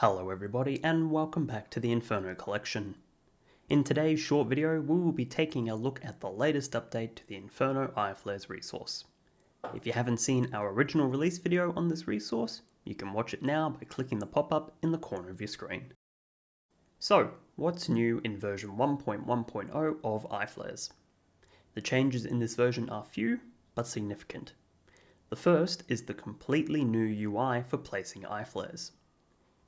Hello everybody and welcome back to the Inferno Collection. In today's short video we will be taking a look at the latest update to the Inferno IFlares resource. If you haven't seen our original release video on this resource, you can watch it now by clicking the pop-up in the corner of your screen. So, what's new in version 1.1.0 of IFlares? The changes in this version are few, but significant. The first is the completely new UI for placing IFlares.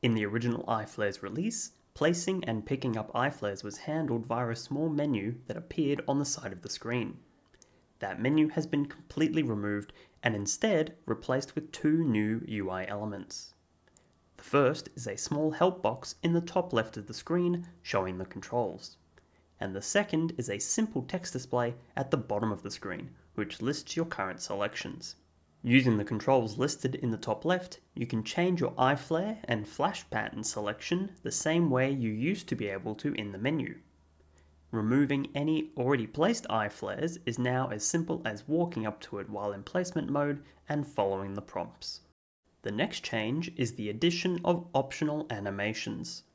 In the original IFlares release, placing and picking up IFlares was handled via a small menu that appeared on the side of the screen. That menu has been completely removed and instead replaced with two new UI elements. The first is a small help box in the top left of the screen showing the controls. And the second is a simple text display at the bottom of the screen, which lists your current selections. Using the controls listed in the top left, you can change your iFlare and flash pattern selection the same way you used to be able to in the menu. Removing any already placed iFlares is now as simple as walking up to it while in placement mode and following the prompts. The next change is the addition of optional animations.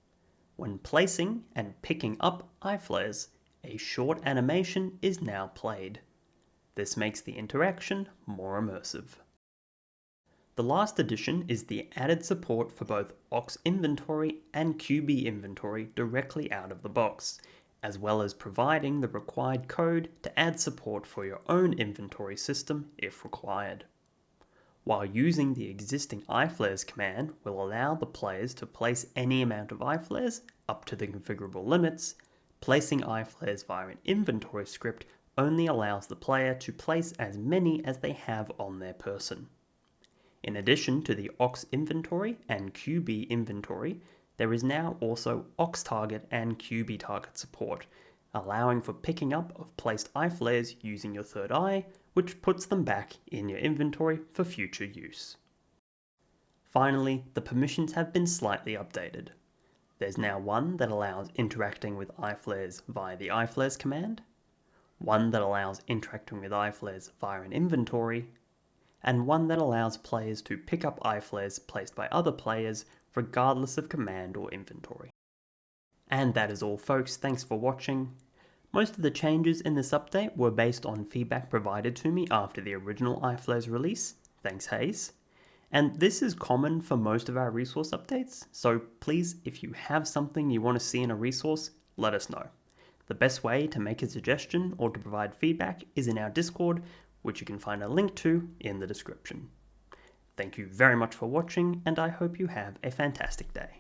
When placing and picking up iFlares, a short animation is now played. This makes the interaction more immersive. The last addition is the added support for both aux inventory and QB inventory directly out of the box, as well as providing the required code to add support for your own inventory system if required. While using the existing IFlares command will allow the players to place any amount of IFlares up to the configurable limits, placing IFlares via an inventory script only allows the player to place as many as they have on their person. In addition to the aux inventory and QB inventory, there is now also aux target and QB target support, allowing for picking up of placed iFlares using your third eye, which puts them back in your inventory for future use. Finally, the permissions have been slightly updated. There's now one that allows interacting with iFlares via the IFlares command, one that allows interacting with iFlares via an inventory, and one that allows players to pick up iFlares placed by other players regardless of command or inventory. And that is all folks, thanks for watching. Most of the changes in this update were based on feedback provided to me after the original IFlares release, thanks Hayes. And this is common for most of our resource updates, so please, if you have something you want to see in a resource, let us know. The best way to make a suggestion or to provide feedback is in our Discord, which you can find a link to in the description. Thank you very much for watching, and I hope you have a fantastic day.